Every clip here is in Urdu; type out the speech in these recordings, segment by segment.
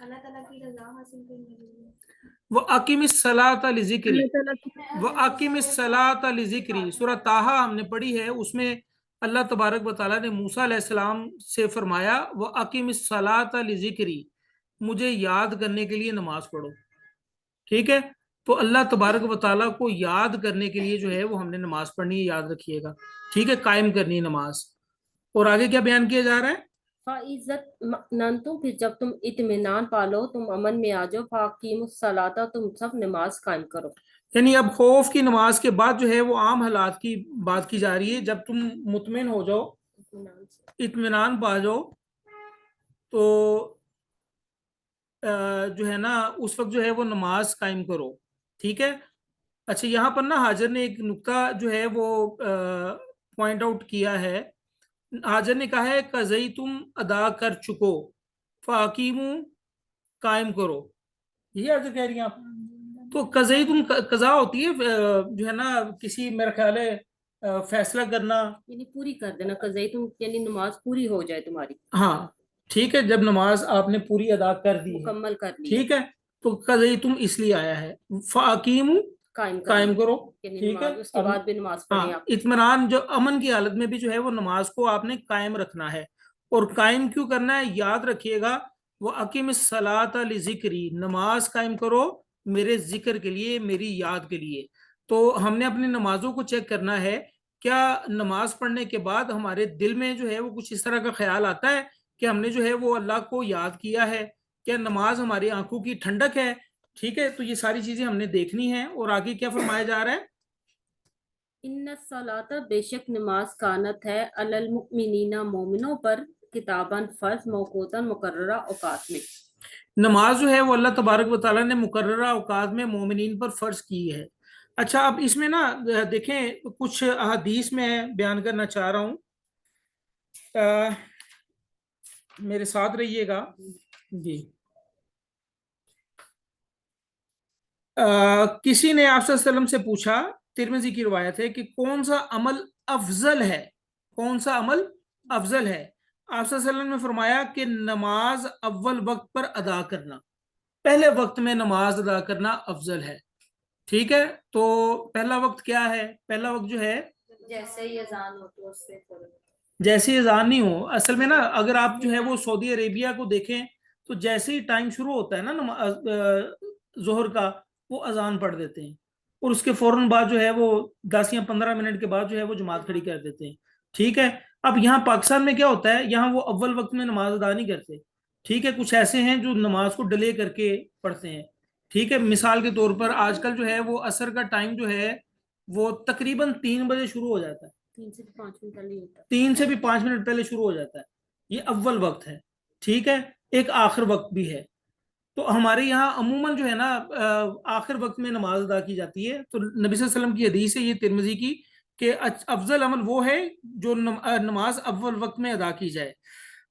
اللہ تعالیٰ کی رضا حاصل کرنے کے لیے. وہ اقیم الصلاۃ لذکری، اللہ تعالیٰ کی وہ اقیم الصلاۃ لذکری، سورہ طٰہٰ ہم نے پڑھی ہے، اس میں اللہ تبارک و تعالیٰ نے موسیٰ علیہ السلام سے فرمایا وہ اقیم الصلاۃ لذکری، مجھے یاد کرنے کے لیے نماز پڑھو. ٹھیک ہے، تو اللہ تبارک و تعالیٰ کو یاد کرنے کے لیے جو ہے وہ ہم نے نماز پڑھنی ہے، یاد رکھیے گا. ٹھیک ہے، قائم کرنی ہے نماز. اور آگے کیا بیان کیا جا رہا ہے؟ فَإِذَا ننتم، پھر جب تم اطمینان پالو، تم امن میں آ جاؤ. فَأَقِیمُوا الصَّلَاةَ، تم سب نماز قائم کرو. یعنی اب خوف کی نماز کے بعد جو ہے وہ عام حالات کی بات کی جا رہی ہے. جب تم مطمئن ہو جاؤ، اطمینان پا جاؤ، تو جو ہے نا اس وقت جو ہے وہ نماز قائم کرو. ٹھیک ہے. اچھا، یہاں پر نا حاجر نے ایک نقطہ جو ہے وہ پوائنٹ آؤٹ کیا ہے. حاجر نے کہا ہے قضی تم ادا کر چکو، فاقیمو قائم کرو. یہ حاجر کہہ رہی ہیں آپ؟ تو قضی تم قضا ہوتی ہے جو ہے نا کسی میرا خیال ہے فیصلہ کرنا، یعنی پوری کر دینا. قضائی تم یعنی نماز پوری ہو جائے تمہاری، ہاں. ٹھیک ہے، جب نماز آپ نے پوری ادا کر دی ہے، مکمل کر لی، ٹھیک ہے، تو قضی تم اس لیے آیا ہے فاقیمو قائم کرو. یعنی ٹھیک ہے، نماز اس کے بعد بھی نماز ہاں، پڑھیں آپ. اطمینان جو امن کی حالت میں بھی جو ہے وہ نماز کو آپ نے قائم رکھنا ہے. اور قائم کیوں کرنا ہے؟ یاد رکھیے گا، وہ اقیم الصلاۃ لذکری، نماز قائم کرو میرے ذکر کے لیے، میری یاد کے لیے. تو ہم نے اپنی نمازوں کو چیک کرنا ہے، کیا نماز پڑھنے کے بعد ہمارے دل میں جو ہے وہ کچھ اس طرح کا خیال آتا ہے کہ ہم نے جو ہے وہ اللہ کو یاد کیا ہے؟ کیا نماز ہماری آنکھوں کی ٹھنڈک ہے؟ ٹھیک ہے، تو یہ ساری چیزیں ہم نے دیکھنی ہیں. اور آگے کیا فرمایا جا رہا ہے؟ ان الصلاۃ، بے شک نماز کانت ہے، علی المؤمنین، مومنوں پر، کتاباً فرض، موقوتاً مقررہ اوقات میں. نماز جو ہے وہ اللہ تبارک و تعالیٰ نے مقررہ اوقات میں مومنین پر فرض کی ہے. اچھا، اب اس میں نا دیکھیں کچھ احادیث میں بیان کرنا چاہ رہا ہوں، میرے ساتھ رہیے گا. جی، کسی نے آپ صلی اللہ علیہ وسلم سے پوچھا، ترمذی کی روایت ہے، کہ کون سا عمل افضل ہے، کون سا عمل افضل ہے؟ آپ صلی اللہ علیہ وسلم نے فرمایا کہ نماز اول وقت پر ادا کرنا، پہلے وقت میں نماز ادا کرنا افضل ہے. ٹھیک ہے، تو پہلا وقت کیا ہے؟ پہلا وقت جو ہے جیسے ہی اذان ہو تو اس سے جیسے اذان نہیں ہو. اصل میں نا اگر آپ جو ہے وہ سعودی عربیہ کو دیکھیں تو جیسے ہی ٹائم شروع ہوتا ہے نا ظہر کا، وہ اذان پڑھ دیتے ہیں، اور اس کے فوراً بعد جو ہے وہ 10 یا 15 منٹ کے بعد جو ہے وہ جماعت کھڑی کر دیتے ہیں. ٹھیک ہے، اب یہاں پاکستان میں کیا ہوتا ہے، یہاں وہ اول وقت میں نماز ادا نہیں کرتے. ٹھیک ہے، کچھ ایسے ہیں جو نماز کو ڈیلے کر کے پڑھتے ہیں. ٹھیک ہے، مثال کے طور پر آج کل جو ہے وہ عصر کا ٹائم جو ہے وہ تقریباً 3 بجے شروع ہو جاتا ہے، 3 سے 5 منٹ پہلے ہوتا ہے. 3 سے بھی 5 منٹ پہلے شروع ہو جاتا ہے. یہ اول وقت ہے. ٹھیک ہے، ایک آخر وقت بھی ہے. تو ہمارے یہاں عموماً جو ہے نا آخر وقت میں نماز ادا کی جاتی ہے. تو نبی صلی اللہ علیہ وسلم کی حدیث ہے یہ ترمذی کی، کہ افضل عمل وہ ہے جو نماز اول وقت میں ادا کی جائے.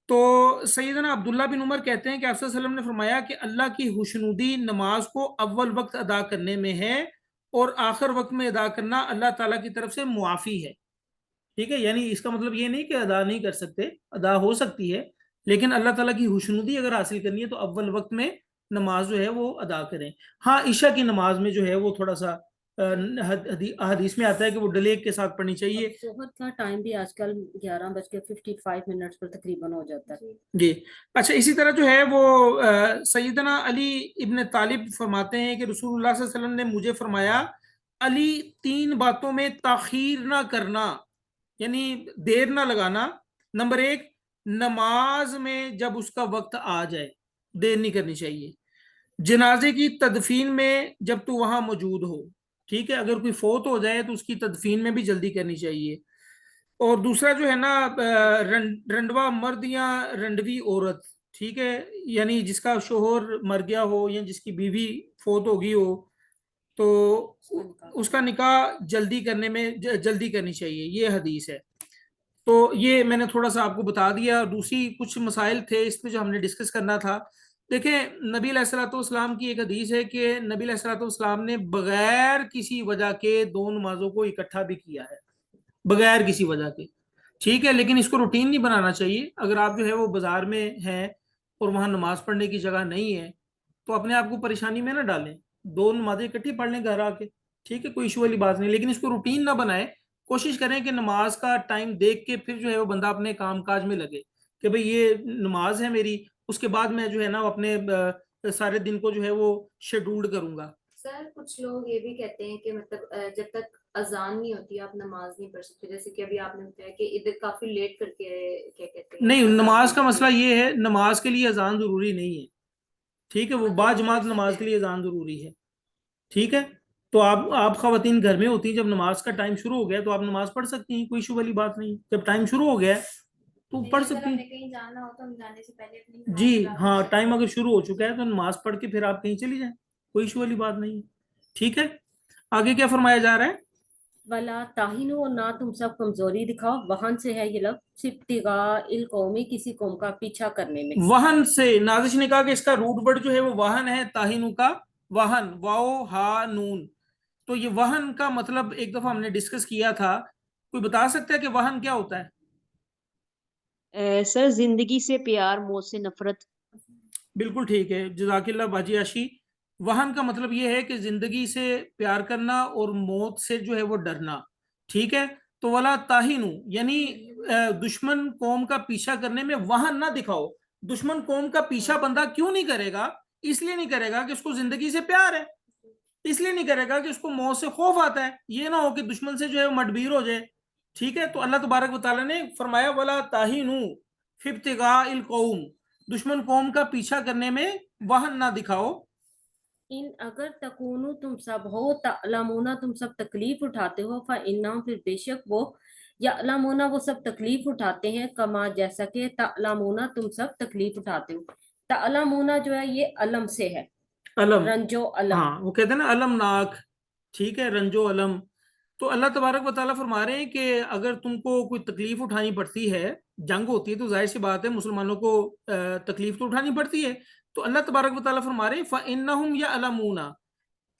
تو سیدنا عبداللہ بن عمر کہتے ہیں کہ آپ صلی اللہ علیہ وسلم نے فرمایا کہ اللہ کی خوشنودی نماز کو اول وقت ادا کرنے میں ہے، اور آخر وقت میں ادا کرنا اللہ تعالیٰ کی طرف سے معافی ہے. ٹھیک ہے، یعنی اس کا مطلب یہ نہیں کہ ادا نہیں کر سکتے، ادا ہو سکتی ہے، لیکن اللہ تعالیٰ کی خوشنودی اگر حاصل کرنی ہے تو اول وقت میں نماز جو ہے وہ ادا کریں. ہاں، عشاء کی نماز میں جو ہے وہ تھوڑا سا حدیث میں آتا ہے کہ وہ ڈیلے کے ساتھ پڑھنی چاہیے. ظہر کا ٹائم بھی آج کل 11:55 پر تقریباً ہو جاتا ہے. جی. اچھا، اسی طرح جو ہے وہ سیدنا علی ابن طالب فرماتے ہیں کہ رسول اللہ صلی اللہ علیہ وسلم نے مجھے فرمایا، علی 3 باتوں میں تاخیر نہ کرنا، یعنی دیر نہ لگانا. نمبر 1، نماز میں جب اس کا وقت آ جائے دیر نہیں کرنی چاہیے. جنازے کی تدفین میں جب تو وہاں موجود ہو. ٹھیک ہے، اگر کوئی فوت ہو جائے تو اس کی تدفین میں بھی جلدی کرنی چاہیے. اور دوسرا جو ہے نا رنڈوا مرد یا رنڈوی عورت، ٹھیک ہے، یعنی جس کا شوہر مر گیا ہو یا جس کی بیوی فوت ہو گئی ہو، تو اس کا نکاح جلدی کرنی چاہیے. یہ حدیث ہے. تو یہ میں نے تھوڑا سا آپ کو بتا دیا. دوسری کچھ مسائل تھے اس پہ جو ہم نے ڈسکس کرنا تھا. دیکھیں، نبی علیہ الصلوۃ والسلام کی ایک حدیث ہے کہ نبی علیہ الصلوۃ والسلام نے بغیر کسی وجہ کے 2 نمازوں کو اکٹھا بھی کیا ہے، بغیر کسی وجہ کے. ٹھیک ہے، لیکن اس کو روٹین نہیں بنانا چاہیے. اگر آپ جو ہے وہ بازار میں ہیں اور وہاں نماز پڑھنے کی جگہ نہیں ہے تو اپنے آپ کو پریشانی میں نہ ڈالیں, 2 نمازیں اکٹھی پڑھ لیں گھر آ کے, ٹھیک ہے, کوئی ایشو والی بات نہیں, لیکن اس کو روٹین نہ بنائے. کوشش کریں کہ نماز کا ٹائم دیکھ کے پھر جو ہے وہ بندہ اپنے کام کاج میں لگے کہ بھئی یہ نماز ہے میری, اس کے بعد میں جو ہے نا اپنے سارے دن کو جو ہے وہ شیڈولڈ کروں گا. سر کچھ لوگ یہ بھی کہتے ہیں کہ مطلب جب تک اذان نہیں ہوتی آپ نماز نہیں پڑھ سکتے, جیسے کہ ابھی آپ نے بتایا کہ ادھر کافی لیٹ کر کے کیا کہتے ہیں نہیں, اذان نماز کا ہوتی مسئلہ یہ ہے, نماز کے لیے اذان ضروری نہیں ہے, ٹھیک ہے, وہ با جماعت نماز کے لیے اذان ضروری ہے, ٹھیک ہے. تو آپ خواتین گھر میں ہوتی ہیں, جب نماز کا ٹائم شروع ہو گیا تو آپ نماز پڑھ سکتی ہیں, کوئی ایشو والی بات نہیں. جب ٹائم شروع ہو گیا تو پڑھ سکتی ہیں. کہیں جانا ہو تو ہم جانے سے پہلے اپنی نماز جی ادا کر ہاں, سکتے ٹائم ہیں. اگر شروع ہو چکا ہے تو نماز پڑھ کے پھر آپ کہیں چلی جائیں, کوئی ایشو والی بات نہیں, ٹھیک ہے. آگے کیا فرمایا جا رہا ہے؟ ولا تاہنو, اور نہ تم سب کمزوری دکھاؤ. وہن سے ہے یہ لفظ ابتغاء القومی, کسی قوم کا پیچھا کرنے میں. وہن سے, نازش نے کہا کہ اس کا روٹ ورڈ جو ہے وہ وہن ہے, تاہینو کا وہن, واو ہا نون. تو یہ وہن کا مطلب ایک دفعہ ہم نے ڈسکس کیا تھا, کوئی بتا سکتا ہے کہ وہن کیا ہوتا ہے؟ سر زندگی سے پیار, موت سے نفرت. بالکل ٹھیک ہے, جزاک اللہ باجی عاشی. وہن کا مطلب یہ ہے کہ زندگی سے پیار کرنا اور موت سے جو ہے وہ ڈرنا, ٹھیک ہے. تو ولا تاہینو یعنی دشمن قوم کا پیچھا کرنے میں وہن نہ دکھاؤ. دشمن قوم کا پیچھا بندہ کیوں نہیں کرے گا؟ اس لیے نہیں کرے گا کہ اس کو زندگی سے پیار ہے, اس لیے نہیں کرے گا کہ اس کو موت سے خوف آتا ہے. یہ نہ ہو کہ دشمن سے جو ہے وہ مدبیر ہو جائے, ٹھیک ہے. تو اللہ تبارک و تعالیٰ نے فرمایا ولا تاہینو فی ابتغاء القوم, دشمن قوم کا پیچھا کرنے میں وہن نہ دکھاؤ. ان اگر تکونو, تم سب ہو, تعلمون, تم سب تکلیف اٹھاتے ہو, فإنہم, پھر بے شک وہ, یعلمون, وہ سب تکلیف اٹھاتے ہیں, کما جیسا کہ تعلمون, تم سب تکلیف اٹھاتے ہو. تعلمون جو ہے یہ علم سے ہے, علم, رنجو علم. ہاں وہ کہتے ہیں نا علم ناک, ٹھیک ہے, رنجو علم. تو اللہ تبارک و تعالیٰ فرما رہے ہیں کہ اگر تم کو کوئی تکلیف اٹھانی پڑتی ہے, جنگ ہوتی ہے تو ظاہر سی بات ہے مسلمانوں کو تکلیف تو اٹھانی پڑتی ہے. تو اللہ تبارک و تعالیٰ فرما رہے ہیں فَإِنَّهُمْ يَعْلَمُونَ,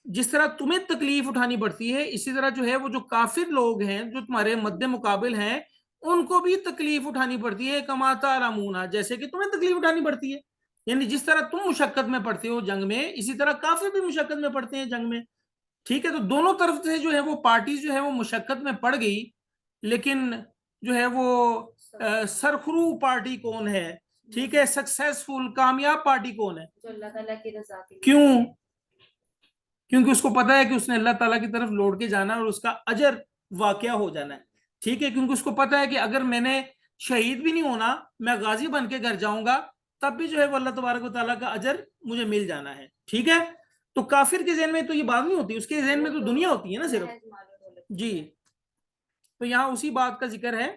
جس طرح تمہیں تکلیف اٹھانی پڑتی ہے اسی طرح جو ہے وہ جو کافر لوگ ہیں جو تمہارے مد مقابل ہیں ان کو بھی تکلیف اٹھانی پڑتی ہے, کما تعلمون, جیسے کہ تمہیں تکلیف اٹھانی پڑتی ہے. یعنی جس طرح تم مشقت میں پڑتے ہو جنگ میں, اسی طرح کافر بھی مشقت میں پڑتے ہیں جنگ میں, ٹھیک ہے. تو دونوں طرف سے جو ہے وہ پارٹیز جو ہے وہ مشقت میں پڑ گئی, لیکن جو ہے وہ سرخرو پارٹی کون ہے, ٹھیک ہے, سکسیسفل کامیاب پارٹی کون ہے؟ جو اللہ تعالیٰ کی رضا کے لیے. کیوں؟ کیونکہ اس کو پتا ہے کہ اس نے اللہ تعالیٰ کی طرف لوٹ کے جانا اور اس کا اجر واقع ہو جانا ہے, ٹھیک ہے. کیونکہ اس کو پتا ہے کہ اگر میں نے شہید بھی نہیں ہونا, میں غازی بن کے گھر جاؤں گا, تب بھی جو ہے وہ اللہ تبارک و تعالیٰ کا اجر مجھے مل جانا ہے, ٹھیک ہے. تو کافر کے ذہن میں تو یہ بات نہیں ہوتی, اس کے ذہن میں تو دنیا ہوتی ہے نا صرف. جی, تو یہاں اسی بات کا ذکر ہے.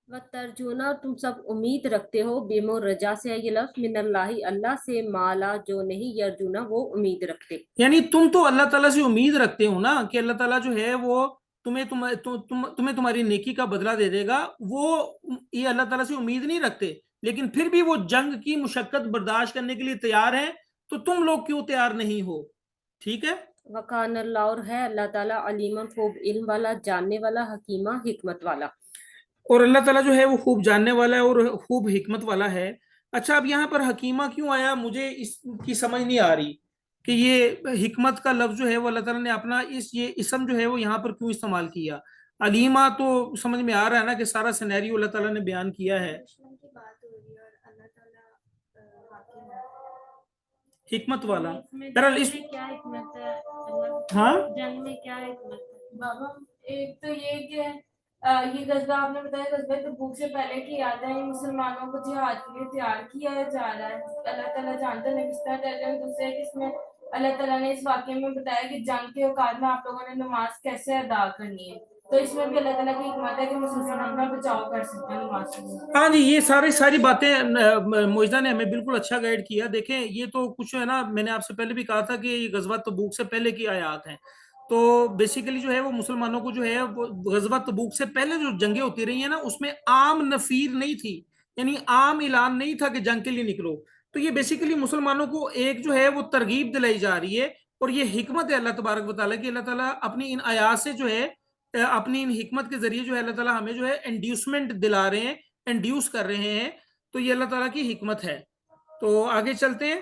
وَتَرْجُونَ, تم سب امید رکھتے ہو, بیمو رجا سے ہے یہ لفظ, من اللہ, اللہ سے, مالا, جو نہیں, یرجونا, وہ امید رکھتے. یعنی تم تو اللہ تعالیٰ سے امید رکھتے ہو نا کہ اللہ تعالیٰ جو ہے وہ تمہیں تمہاری نیکی کا بدلہ دے دے گا, وہ یہ اللہ تعالیٰ سے امید نہیں رکھتے, لیکن پھر بھی وہ جنگ کی مشقت برداشت کرنے کے لیے تیار ہیں. تو تم لوگ کیوں تیار نہیں ہو؟ ٹھیک ہے. وَقَانَ اللَّهُ, اور ہے اللہ تعالیٰ, علیمًا, خوب علم والا, جاننے والا, حکیمہ, حکمت والا. اور اللہ تعالیٰ جو ہے وہ خوب جاننے والا ہے اور خوب حکمت والا ہے. اچھا, اب یہاں پر حکیمہ کیوں آیا, مجھے اس کی سمجھ نہیں آ رہی کہ یہ حکمت کا لفظ جو ہے وہ اللہ تعالیٰ نے اپنا یہ اسم جو ہے وہ یہاں پر کیوں استعمال کیا. علیمہ تو سمجھ میں آ رہا ہے نا کہ سارا سینیریو اللہ تعالیٰ نے بیان کیا ہے. دشمن کی بات ہو رہی ہے اور اللہ تعالیٰ حاکم ہے. حکمت والا, جنگ میں کیا حکمت ہے, ہاں جنگ میں کیا حکمت ہے بابا ایک تو یہ کہ یہ غزوہ آپ نے بتایا غزوہ تبوک سے پہلے کی یاد ہے, مسلمانوں کو جہاد کے لیے تیار کیا جا رہا ہے. اللہ تعالیٰ جانتا ہے کس طرح تیار ہے. دوسرے کس میں اللہ تعالیٰ نے اس واقعے میں بتایا کہ جنگ کے اوقات میں آپ لوگوں نے نماز کیسے ادا کرنی ہے. تو اس میں بھی اللہ تعالیٰ کی حکمت ہے کہ مسلمان اپنا بچاؤ کر سکتے ہیں نماز سے. ہاں جی, یہ ساری باتیں معجزہ نے ہمیں بالکل اچھا گائیڈ کیا. دیکھیں یہ تو کچھ ہے نا, میں نے آپ سے پہلے بھی کہا تھا کہ یہ غزوہ تبوک سے پہلے کی آیات ہیں. تو بیسیکلی جو ہے وہ مسلمانوں کو جو ہے غزوہ تبوک سے پہلے جو جنگیں ہوتی رہی ہیں نا, اس میں عام نفیر نہیں تھی, یعنی عام اعلان نہیں تھا کہ جنگ کے لیے نکلو. تو یہ بیسیکلی مسلمانوں کو ایک جو ہے وہ ترغیب دلائی جا رہی ہے, اور یہ حکمت ہے اللہ تبارک و تعالیٰ کی. اللہ تعالیٰ اپنی ان آیات سے جو ہے اپنی ان حکمت کے ذریعے جو ہے اللہ تعالیٰ ہمیں جو ہے انڈیوسمنٹ دلا رہے ہیں, انڈیوس کر رہے ہیں. تو یہ اللہ تعالیٰ کی حکمت ہے. تو آگے چلتے ہیں.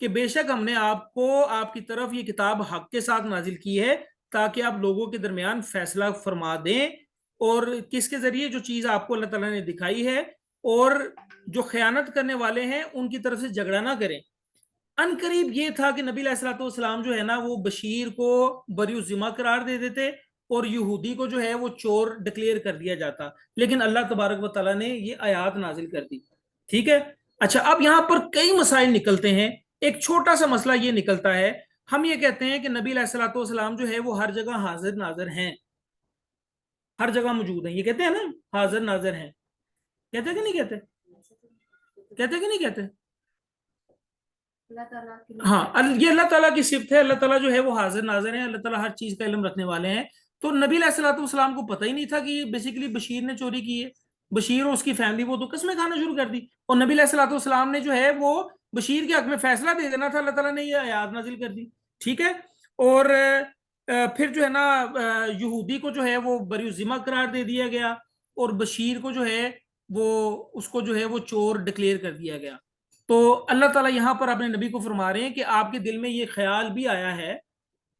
کہ بے شک ہم نے آپ کو آپ کی طرف یہ کتاب حق کے ساتھ نازل کی ہے تاکہ آپ لوگوں کے درمیان فیصلہ فرما دیں، اور کس کے ذریعے؟ جو چیز آپ کو اللہ تعالیٰ نے دکھائی ہے، اور جو خیانت کرنے والے ہیں ان کی طرف سے جھگڑا نہ کریں۔ ان قریب یہ تھا کہ نبی علیہ الصلوۃ والسلام جو ہے نا وہ بشیر کو بری الذمہ قرار دے دیتے اور یہودی کو جو ہے وہ چور ڈکلیئر کر دیا جاتا، لیکن اللہ تبارک و تعالیٰ نے یہ آیات نازل کر دی۔ ٹھیک ہے، اچھا اب یہاں پر کئی مسائل نکلتے ہیں۔ ایک چھوٹا سا مسئلہ یہ نکلتا ہے، ہم یہ کہتے ہیں کہ نبی علیہ الصلوۃ والسلام جو ہے وہ ہر جگہ حاضر ناظر ہیں، ہر جگہ موجود ہیں، یہ کہتے ہیں نا حاضر ناظر ہیں، کہتے کہ نہیں کہتے؟ کہتے کہ نہیں کہتے؟ اللہ تعالیٰ کی ہاں، یہ اللہ تعالیٰ کی صفت ہے، اللہ تعالیٰ جو ہے وہ حاضر ناظر ہیں، اللہ تعالیٰ ہر چیز کا علم رکھنے والے ہیں۔ تو نبی علیہ الصلوۃ والسلام کو پتہ ہی نہیں تھا کہ بیسیکلی بشیر نے چوری کی ہے، بشیر اور اس کی فیملی وہ تو قسمیں کھانا شروع کر دی، اور نبی علیہ الصلوۃ والسلام نے جو ہے وہ بشیر کے حق میں فیصلہ دے دینا تھا، اللہ تعالیٰ نے یہ آیات نازل کر دی۔ ٹھیک ہے، اور پھر جو ہے نا یہودی کو جو ہے وہ بری الذمہ قرار دے دیا گیا، اور بشیر کو جو ہے وہ اس کو جو ہے وہ چور ڈکلیئر کر دیا گیا۔ تو اللہ تعالیٰ یہاں پر اپنے نبی کو فرما رہے ہیں کہ آپ کے دل میں یہ خیال بھی آیا ہے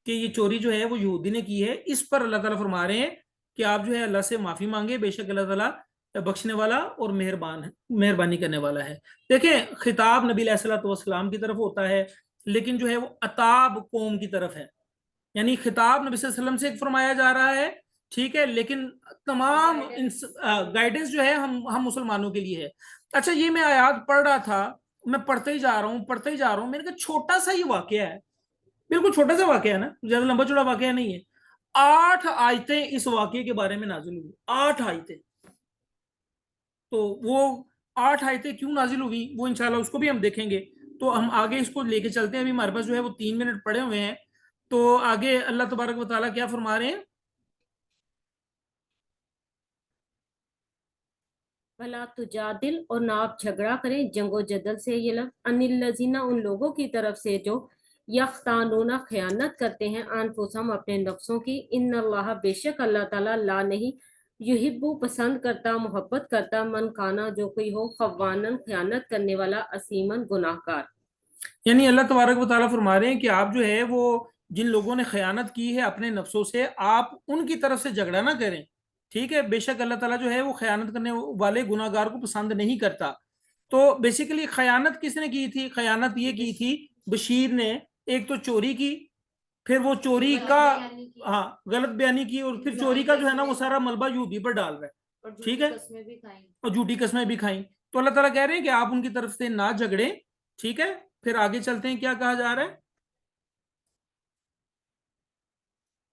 کہ یہ چوری جو ہے وہ یہودی نے کی ہے، اس پر اللہ تعالیٰ فرما رہے ہیں کہ آپ جو ہے اللہ سے معافی مانگے، بے شک اللہ تعالیٰ بخشنے والا اور مہربانی کرنے والا ہے۔ دیکھیں، خطاب نبی علیہ الصلوۃ والسلام کی طرف ہوتا ہے، لیکن جو ہے وہ عتاب قوم کی طرف ہے، یعنی خطاب نبی صلی اللہ علیہ وسلم سے فرمایا جا رہا ہے، ٹھیک ہے، لیکن تمام گائیڈنس جو ہے ہم مسلمانوں کے لیے ہے۔ اچھا، یہ میں آیات پڑھ رہا تھا، میں پڑھتے ہی جا رہا ہوں، میں نے کہا چھوٹا سا یہ واقعہ ہے، بالکل چھوٹا سا واقعہ ہے نا، زیادہ لمبا چوڑا واقعہ نہیں ہے۔ 8 آیتیں اس واقعے کے بارے میں نازل ہوئی، 8 آیتیں۔ تو وہ 8 آیتیں کیوں نازل ہوئی وہ انشاءاللہ اس کو بھی ہم دیکھیں گے۔ تو ہم آگے اس کو لے کے چلتے ہیں، ابھی ہمارے پاس جو ہے وہ 3 منٹ پڑے ہوئے ہیں، تو آگے اللہ تبارک و تعالیٰ کیا فرما رہے ہیں؟ بلا تجادل، اور نہ آپ جھگڑا کریں جنگ و جدل سے، یہ لفظ ان الذین، ان لوگوں کی طرف سے جو یختانون خیانت کرتے ہیں انفسہم اپنے نفسوں کی، ان اللہ بے شک اللہ تعالیٰ لا نہیں یحب پسند کرتا، محبت کرتا، من کانا جو کوئی ہو خوانن خیانت کرنے والا، اسیمن گناہ گار۔ یعنی اللہ تبارک و تعالیٰ فرما رہے ہیں کہ آپ جو ہے وہ جن لوگوں نے خیانت کی ہے اپنے نفسوں سے، آپ ان کی طرف سے جھگڑا نہ کریں، ٹھیک ہے، بے شک اللہ تعالیٰ جو ہے وہ خیانت کرنے والے گناہ گار کو پسند نہیں کرتا۔ تو بیسیکلی خیانت کس نے کی تھی؟ خیانت یہ کی تھی بشیر نے، ایک تو چوری کی، پھر وہ چوری کا غلط بیانی کی، اور پھر چوری کا جو ہے نا وہ سارا ملبہ یہودی پر ڈال رہا ہے، ٹھیک ہے، اور جھوٹی قسمیں بھی کھائیں۔ تو اللہ تعالیٰ کہہ رہے ہیں کہ آپ ان کی طرف سے نہ جھگڑیں، ٹھیک ہے۔ پھر آگے چلتے ہیں، کیا کہا جا رہا ہے؟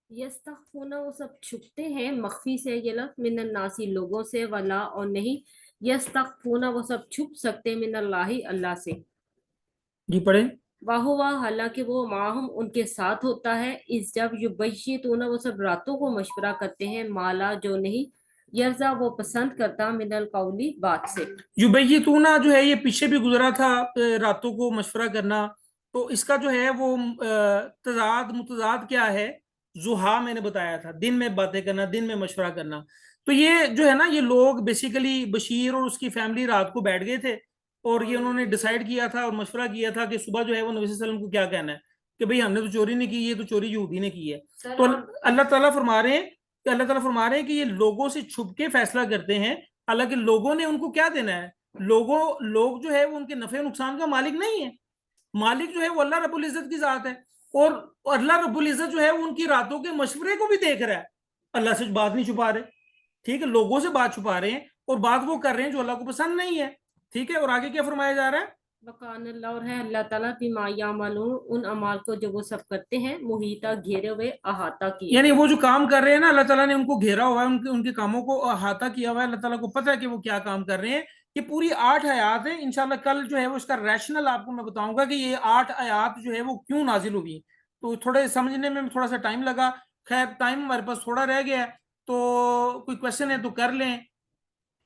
یستخفون، وہ سب چھپتے ہیں، مخفی سے یہ لفظ، من الناسی لوگوں سے، ولا اور نہیں، یستخفون وہ سب چھپ سکتے، من اللہ اللہ سے، جی پڑھیں۔ واہو حالانکہ وہ معاہم ان کے ساتھ ہوتا ہے، اس جب یبیتون وہ سب راتوں کو مشورہ کرتے ہیں، مالا جو نہیں، یرزا وہ پسند کرتا، من القولی بات سے۔ یبیتون جو ہے یہ پیچھے بھی گزرا تھا، راتوں کو مشورہ کرنا، تو اس کا جو ہے وہ متضاد کیا ہے؟ ضحیٰ میں نے بتایا تھا، دن میں باتیں کرنا، دن میں مشورہ کرنا۔ تو یہ جو ہے نا یہ لوگ بیسیکلی بشیر اور اس کی فیملی رات کو بیٹھ گئے تھے، اور یہ انہوں نے ڈیسائیڈ کیا تھا اور مشورہ کیا تھا کہ صبح جو ہے وہ نبی صلی اللہ علیہ وسلم کو کیا کہنا ہے کہ بھئی ہم نے تو چوری نہیں کی، یہ تو چوری یہودی نے کی ہے۔ تو اللہ تعالیٰ فرما رہے ہیں کہ یہ لوگوں سے چھپ کے فیصلہ کرتے ہیں، حالانکہ لوگوں نے ان کو کیا دینا ہے؟ لوگ جو ہے وہ ان کے نفع و نقصان کا مالک نہیں ہے، مالک جو ہے وہ اللہ رب العزت کی ذات ہے، اور اللہ رب العزت جو ہے وہ ان کی راتوں کے مشورے کو بھی دیکھ رہا ہے، اللہ سے بات نہیں چھپا رہے، ٹھیک ہے، لوگوں سے بات چھپا رہے ہیں اور بات وہ کر رہے ہیں جو اللہ کو پسند نہیں ہے، ٹھیک ہے۔ اور آگے کیا فرمایا جا رہا ہے؟ وقان اللہ، اور ہے اللہ تعالیٰ بما یعملون ان اعمال کو جو وہ سب کرتے ہیں، محیطہ گھیرے ہوئے، احاطہ کیے، یعنی وہ جو کام کر رہے ہیں نا اللہ تعالیٰ نے ان کو گھیرا ہوا ہے، ان کے کاموں کو احاطہ کیا ہوا ہے، اللہ تعالیٰ کو پتہ ہے کہ وہ کیا کام کر رہے ہیں۔ یہ پوری 8 آیات ہیں، انشاءاللہ کل جو ہے وہ اس کا ریشنل آپ کو میں بتاؤں گا کہ یہ 8 آیات جو ہے وہ کیوں نازل ہوئی، تو تھوڑے سمجھنے میں تھوڑا سا ٹائم لگا، خیر ٹائم ہمارے پاس تھوڑا رہ گیا ہے، تو کوئی کوشچن ہے تو کر لیں،